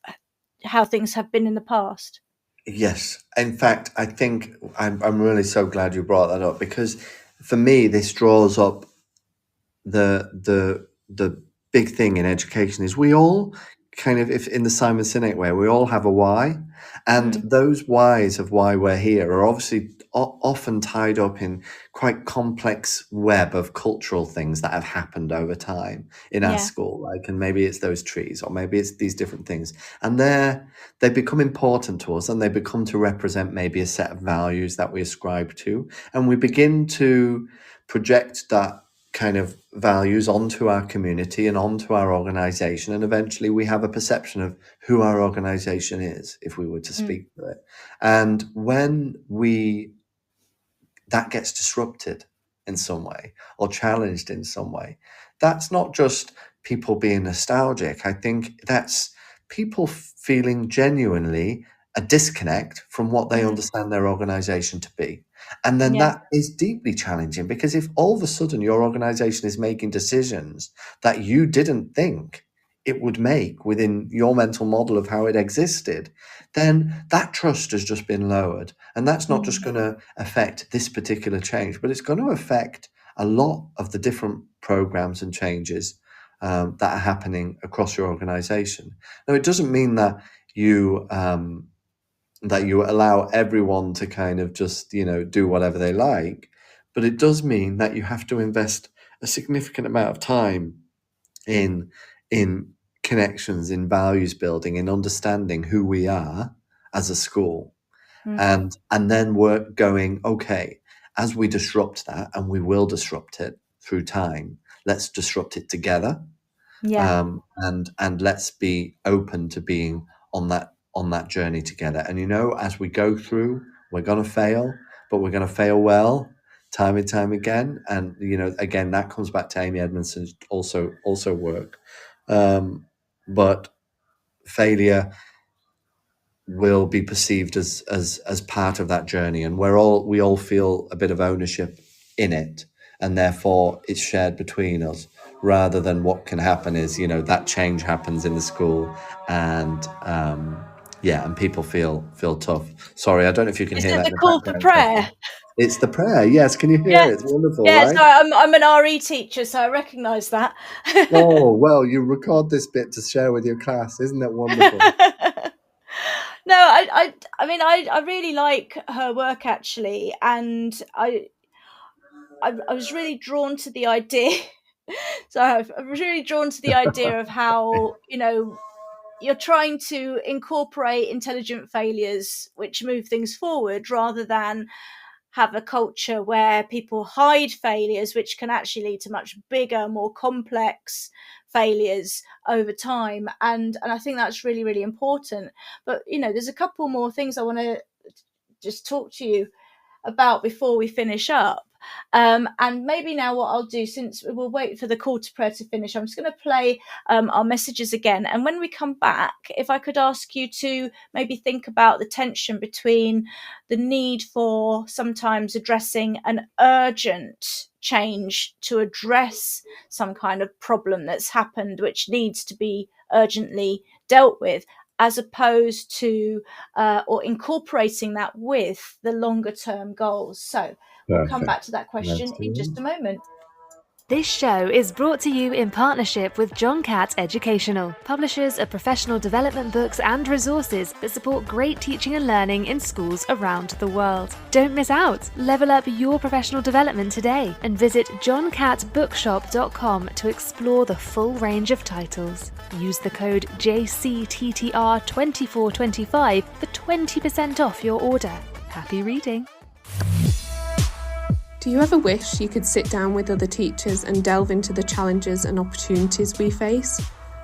how things have been in the past? Yes. In fact, I think I'm really so glad you brought that up, because for me, this draws up the big thing in education is we all kind of, if in the Simon Sinek way, we all have a why, and those whys of why we're here are obviously often tied up in quite complex web of cultural things that have happened over time in our school, like, and maybe it's those trees, or maybe it's these different things, and they become important to us, and they become to represent maybe a set of values that we ascribe to, and we begin to project that kind of values onto our community and onto our organization, and eventually we have a perception of who our organization is, if we were to speak to it. And when that gets disrupted in some way or challenged in some way, that's not just people being nostalgic. I think that's people feeling genuinely a disconnect from what they understand their organization to be. And then that is deeply challenging, because if all of a sudden your organization is making decisions that you didn't think it would make within your mental model of how it existed, then that trust has just been lowered. And that's not just going to affect this particular change, but it's going to affect a lot of the different programs and changes that are happening across your organization. Now, it doesn't mean that you allow everyone to kind of just, do whatever they like, but it does mean that you have to invest a significant amount of time in connections, in values building, in understanding who we are as a school, and then work going, okay, as we disrupt that, and we will disrupt it through time, let's disrupt it together. And let's be open to being on that journey together. And as we go through, we're going to fail, but we're going to fail well, time and time again. And again, that comes back to Amy Edmondson's also work. But failure will be perceived as part of that journey, and we all feel a bit of ownership in it, and therefore it's shared between us, rather than what can happen is that change happens in the school, and and people feel tough. Sorry, I don't know if you can Is hear it that the in the call for background, prayer? it's the prayer. Yes, can you hear Yeah. it? It's wonderful, Yeah, right? so I'm an RE teacher, so I recognise that. Oh, well, you record this bit to share with your class. Isn't it wonderful? No, I really like her work, actually, and I was really drawn to the idea. So I was really drawn to the idea of how you're trying to incorporate intelligent failures which move things forward, rather than have a culture where people hide failures, which can actually lead to much bigger, more complex failures over time. And I think that's really, really important. But there's a couple more things I want to just talk to you about before we finish up. And maybe now what I'll do, since we'll wait for the call to prayer to finish, I'm just going to play our messages again. And when we come back, if I could ask you to maybe think about the tension between the need for sometimes addressing an urgent change to address some kind of problem that's happened, which needs to be urgently dealt with, as opposed to or incorporating that with the longer term goals. So we'll come back to that question in just a moment. This show is brought to you in partnership with John Catt Educational, publishers of professional development books and resources that support great teaching and learning in schools around the world. Don't miss out. Level up your professional development today and visit johncattbookshop.com to explore the full range of titles. Use the code JCTTR2425 for 20% off your order. Happy reading. Do you ever wish you could sit down with other teachers and delve into the challenges and opportunities we face?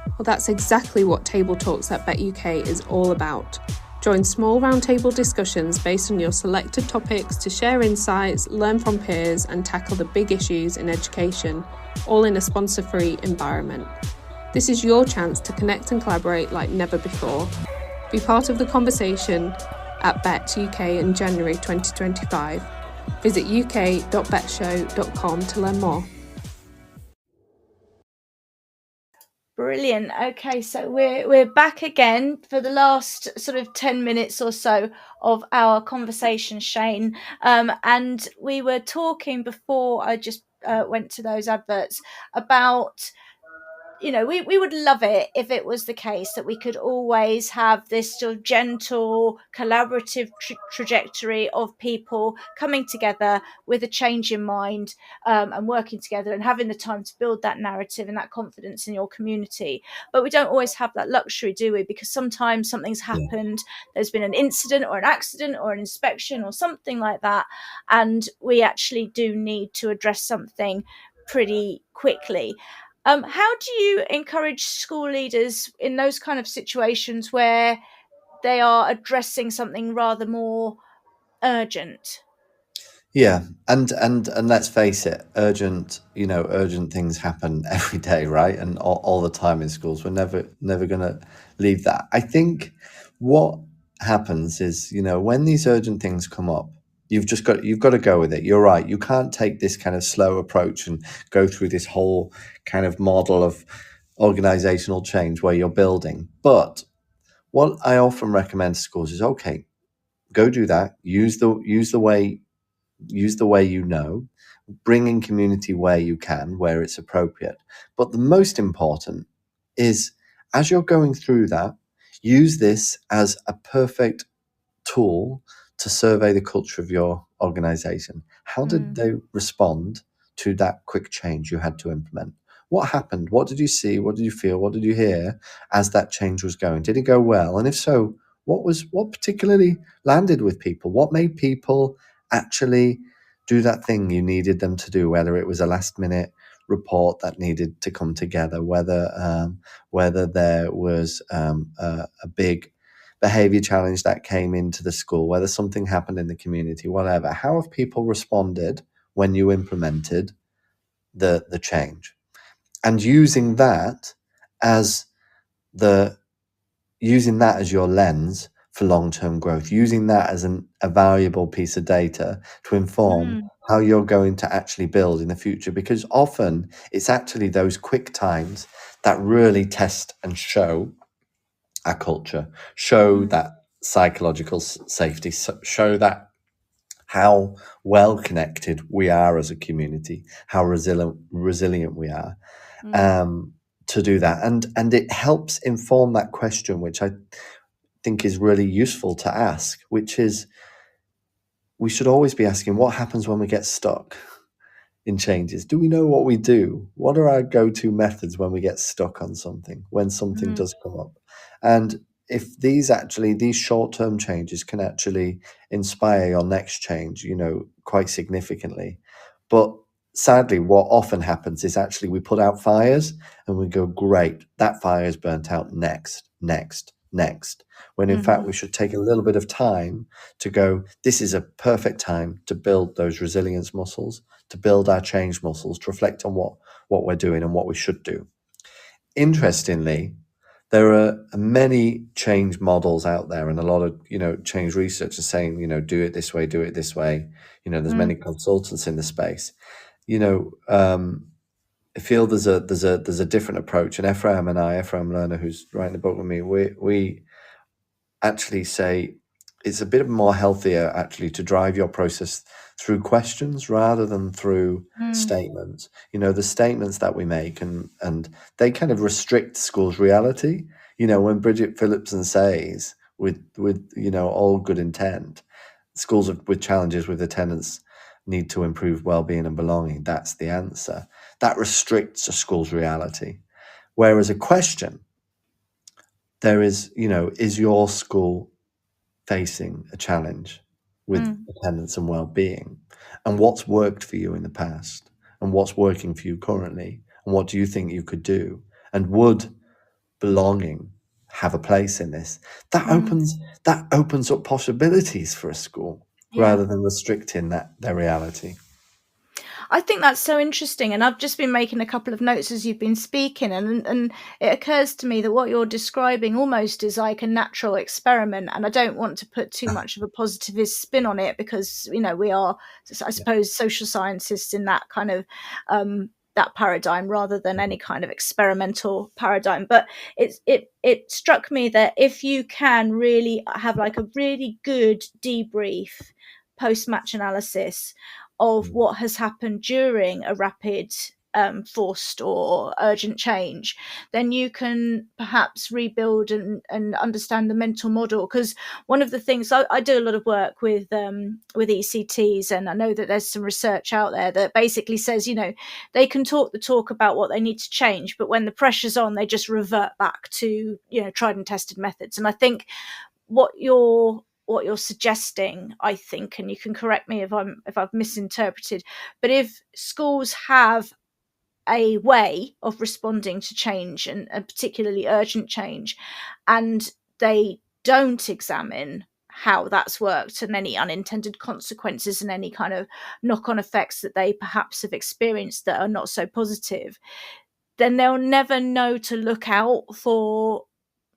Well, that's exactly what Table Talks at Bet UK is all about. Join small roundtable discussions based on your selected topics to share insights, learn from peers, and tackle the big issues in education, all in a sponsor-free environment. This is your chance to connect and collaborate like never before. Be part of the conversation at Bet UK in January 2025. Visit uk.betshow.com to learn more. Brilliant. Okay, so we're back again for the last sort of 10 minutes or so of our conversation, Shane. And we were talking before I just went to those adverts about, you know, we would love it if it was the case that we could always have this sort of gentle, collaborative trajectory of people coming together with a change in mind, and working together and having the time to build that narrative and that confidence in your community. But we don't always have that luxury, do we? Because sometimes something's happened, there's been an incident or an accident or an inspection or something like that, and we actually do need to address something pretty quickly. How do you encourage school leaders in those kind of situations where they are addressing something rather more urgent? Yeah, and let's face it, urgent things happen every day, right? And all the time in schools. We're never going to leave that. I think what happens is, when these urgent things come up, you've got to go with it. You're right. You can't take this kind of slow approach and go through this whole kind of model of organizational change where you're building. But what I often recommend to schools is, okay, go do that. Use the way bring in community where you can, where it's appropriate. But the most important is, as you're going through that, use this as a perfect tool to survey the culture of your organization. How did they respond to that quick change you had to implement? What happened? What did you see? What did you feel? What did you hear as that change was going? Did it go well? And if so, what particularly landed with people? What made people actually do that thing you needed them to do, whether it was a last minute report that needed to come together, whether there was a big behavior challenge that came into the school, whether something happened in the community, whatever. How have people responded when you implemented the change? And using that as your lens for long-term growth, using that as a valuable piece of data to inform how you're going to actually build in the future, because often it's actually those quick times that really test and show our culture, show that psychological safety, show that how well connected we are as a community, how resilient we are, to do that. And it helps inform that question, which I think is really useful to ask, which is, we should always be asking, what happens when we get stuck in changes? Do we know what we do? What are our go-to methods when we get stuck on something, when something does come up? And if these short-term changes can actually inspire your next change, quite significantly. But sadly, what often happens is actually we put out fires and we go, great, that fire is burnt out, next. next, when in fact we should take a little bit of time to go, this is a perfect time to build those resilience muscles, to build our change muscles, to reflect on what we're doing and what we should do. Interestingly, there are many change models out there, and a lot of change research is saying do it this way, do it this way. There's many consultants in the space. I feel there's a different approach, and Ephraim Lerner, who's writing the book with me, we actually say it's a bit more healthier actually to drive your process through questions rather than through statements. The statements that we make and they kind of restrict schools' reality. When Bridget Phillipson says with all good intent, schools with challenges with attendance need to improve well-being and belonging, that's the answer. That restricts a school's reality. Whereas a question, there is, is your school facing a challenge with attendance and well-being? And what's worked for you in the past? And what's working for you currently? And what do you think you could do? And would belonging have a place in this? That opens up possibilities for a school rather than restricting their reality. I think that's so interesting, and I've just been making a couple of notes as you've been speaking, and it occurs to me that what you're describing almost is like a natural experiment, and I don't want to put too much of a positivist spin on it because we are, I suppose, social scientists in that kind of that paradigm rather than any kind of experimental paradigm. But it struck me that if you can really have like a really good debrief post-match analysis of what has happened during a rapid forced or urgent change, then you can perhaps rebuild and understand the mental model. Because one of the things I do a lot of work with ECTs, and I know that there's some research out there that basically says they can talk the talk about what they need to change, but when the pressure's on, they just revert back to tried and tested methods. And I think what you're suggesting, I think, and you can correct me if I've misinterpreted, but if schools have a way of responding to change and particularly urgent change, and they don't examine how that's worked and any unintended consequences and any kind of knock-on effects that they perhaps have experienced that are not so positive, then they'll never know to look out for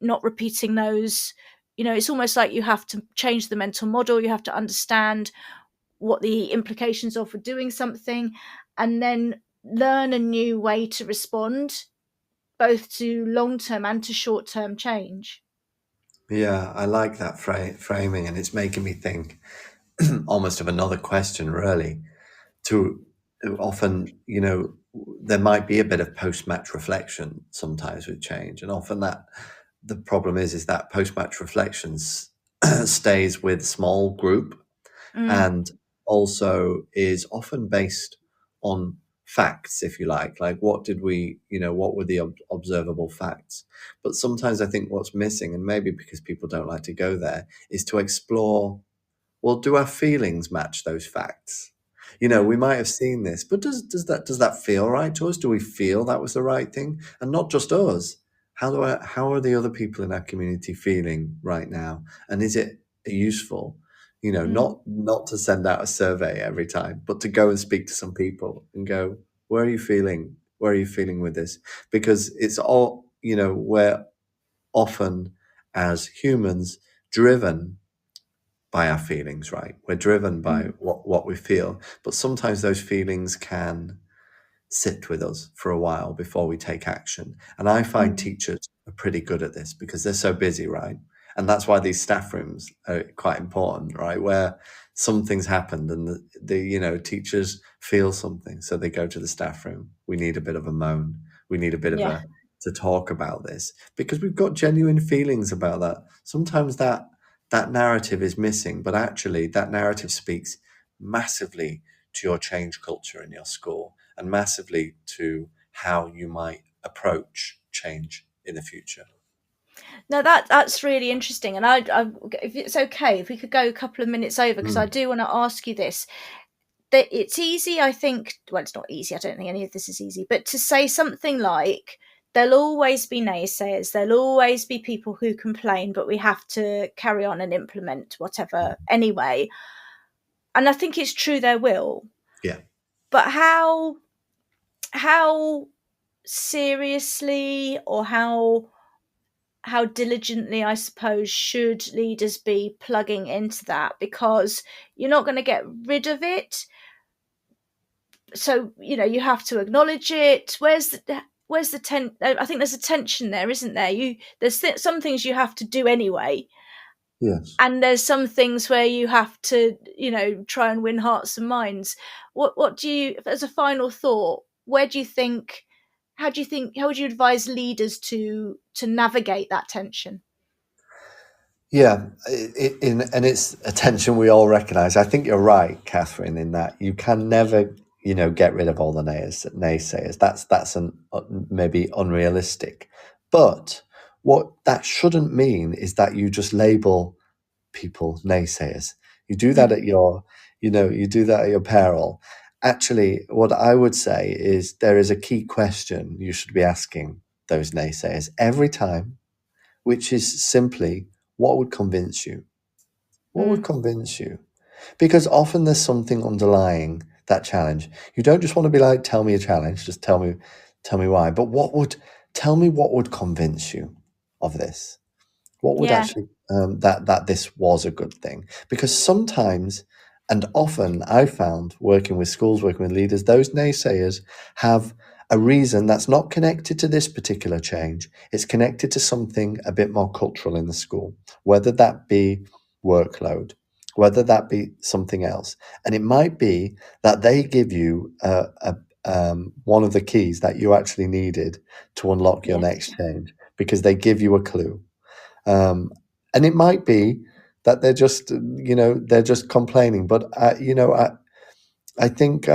not repeating those. It's almost like you have to change the mental model. You have to understand what the implications are for doing something, and then learn a new way to respond, both to long-term and to short-term change. Yeah, I like that framing, and it's making me think almost of another question, really. To often, there might be a bit of post-match reflection sometimes with change, and often that the problem is that post-match reflections stays with small group and also is often based on facts, if you like what did we, what were the observable facts. But sometimes I think what's missing, and maybe because people don't like to go there, is to explore, well, do our feelings match those facts? We might have seen this, but does that feel right to us? Do we feel that was the right thing? And not just us. How are the other people in our community feeling right now? And is it useful? Not to send out a survey every time, but to go and speak to some people and go, where are you feeling? Where are you feeling with this? Because it's all, we're often as humans driven by our feelings, right? We're driven by what we feel, but sometimes those feelings can sit with us for a while before we take action. And I find teachers are pretty good at this because they're so busy, right? And that's why these staff rooms are quite important, right? Where something's happened and the teachers feel something, so they go to the staff room. We need a bit of a moan. We need a bit of to talk about this because we've got genuine feelings about that. Sometimes that narrative is missing, but actually that narrative speaks massively to your change culture in your school and massively to how you might approach change in the future. No, that's really interesting. And I if it's okay, if we could go a couple of minutes over, because I do want to ask you this. That it's easy, I think. Well, it's not easy. I don't think any of this is easy. But to say something like there'll always be naysayers, there'll always be people who complain, but we have to carry on and implement whatever anyway. And I think it's true there will. Yeah. But how seriously, or how diligently, I suppose, should leaders be plugging into that? Because you're not going to get rid of it. So, you have to acknowledge it. Where's the I think there's a tension there, isn't there? There's some things you have to do anyway. Yes. And there's some things where you have to, try and win hearts and minds. What do you, as a final thought, how would you advise leaders to navigate that tension? Yeah, and it's a tension we all recognise. I think you're right, Catherine, in that you can never, get rid of all the naysayers. That's maybe unrealistic. But what that shouldn't mean is that you just label people naysayers. You do that at your, you do that at your peril. Actually, what I would say is there is a key question you should be asking those naysayers every time, which is simply, what would convince you? What would convince you? Because often there's something underlying that challenge. You don't just want to be like, tell me a challenge, just tell me why. But tell me what would convince you of this? What would actually that this was a good thing? Because sometimes and often I found, working with schools, working with leaders, those naysayers have a reason that's not connected to this particular change. It's connected to something a bit more cultural in the school, whether that be workload, whether that be something else. And it might be that they give you one of the keys that you actually needed to unlock your next change, because they give you a clue. And it might be that they're just complaining. But I think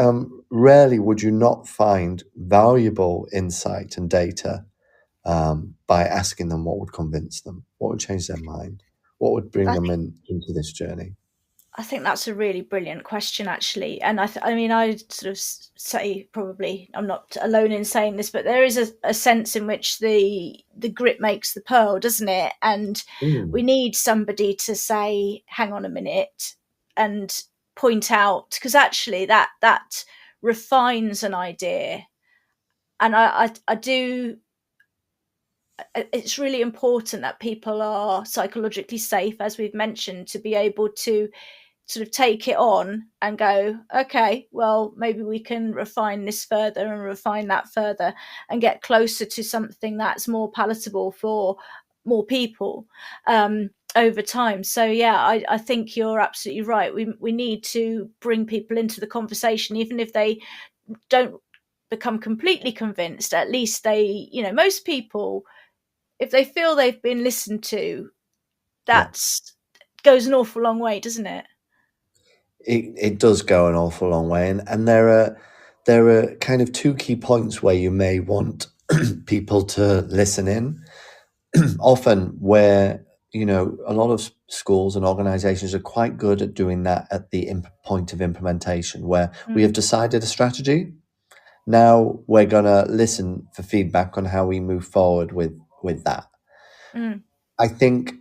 rarely would you not find valuable insight and data by asking them what would convince them, what would change their mind, what would bring them into this journey. I think that's a really brilliant question, actually. And I mean, I sort of say, probably I'm not alone in saying this, but there is a sense in which the grit makes the pearl, doesn't it? And we need somebody to say, hang on a minute, and point out, because actually that refines an idea. And I do. It's really important that people are psychologically safe, as we've mentioned, to be able to sort of take it on and go, okay, well, maybe we can refine this further and refine that further and get closer to something that's more palatable for more people over time. So yeah, I think you're absolutely right. We need to bring people into the conversation, even if they don't become completely convinced. At least they, most people, if they feel they've been listened to, that's goes an awful long way, doesn't it? It does go an awful long way, and there are kind of two key points where you may want people to listen in. Often, where a lot of schools and organizations are quite good at doing that at the point of implementation, where we have decided a strategy. Now we're gonna listen for feedback on how we move forward with that. I think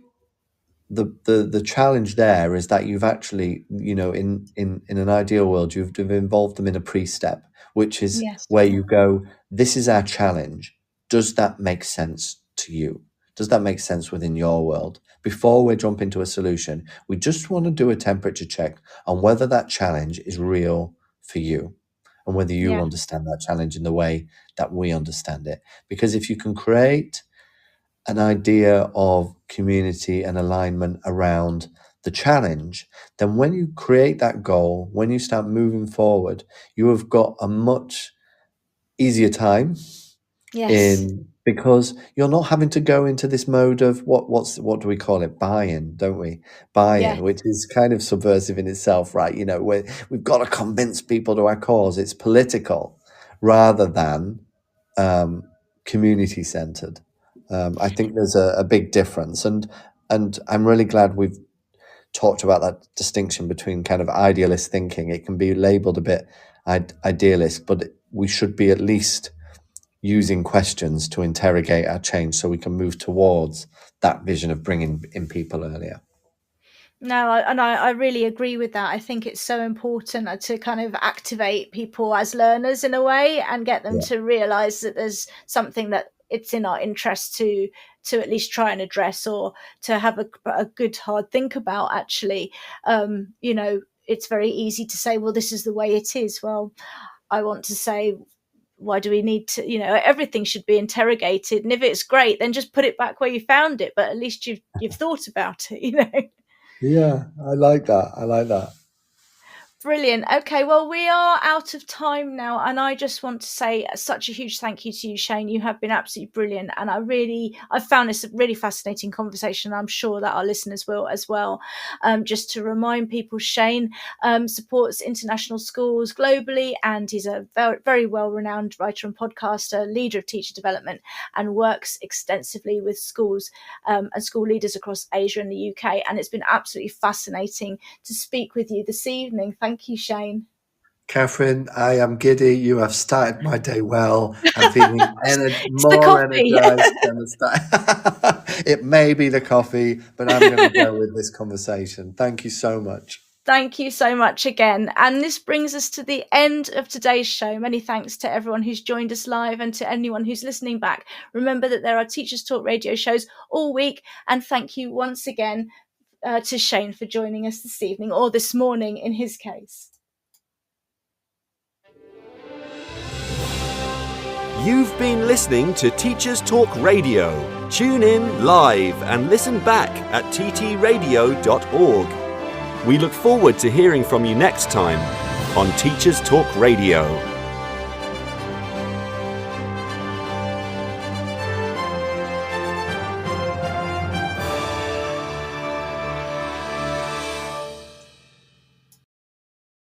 the challenge there is that you've actually, in an ideal world, you've involved them in a pre-step, which is where you go, this is our challenge. Does that make sense to you? Does that make sense within your world? Before we jump into a solution, we just want to do a temperature check on whether that challenge is real for you and whether you understand that challenge in the way that we understand it. Because if you can create an idea of community and alignment around the challenge, then when you create that goal, when you start moving forward, you have got a much easier time because you're not having to go into this mode of what do we call it? Buy-in, don't we? Buy-in, which is kind of subversive in itself, right? We've got to convince people to our cause. It's political rather than community centered. I think there's a big difference, and I'm really glad we've talked about that distinction between kind of idealist thinking. It can be labeled a bit idealist, but we should be at least using questions to interrogate our change so we can move towards that vision of bringing in people earlier. No, I really agree with that. I think it's so important to kind of activate people as learners in a way and get them to realize that there's something that it's in our interest to at least try and address, or to have a good hard think about, actually. It's very easy to say, well, this is the way it is. Well, I want to say, why do we need to, everything should be interrogated, and if it's great, then just put it back where you found it, but at least you've thought about it. Yeah, I like that. Brilliant. Okay, well, we are out of time now, and I just want to say such a huge thank you to you, Shane. You have been absolutely brilliant, and I've found this a really fascinating conversation. I'm sure that our listeners will as well. Just to remind people, Shane supports international schools globally, and he's a very, very well-renowned writer and podcaster, leader of teacher development, and works extensively with schools and school leaders across Asia and the UK. And it's been absolutely fascinating to speak with you this evening. Thank you, Shane. Catherine, I am giddy. You have started my day well. I'm feeling more energized than the start. It may be the coffee, but I'm going to go with this conversation. Thank you so much. Thank you so much again. And this brings us to the end of today's show. Many thanks to everyone who's joined us live and to anyone who's listening back. Remember that there are Teachers Talk radio shows all week. And thank you once again to Shane for joining us this evening, or this morning in his case. You've been listening to Teachers Talk Radio. Tune in live and listen back at ttradio.org. We look forward to hearing from you next time on Teachers Talk Radio.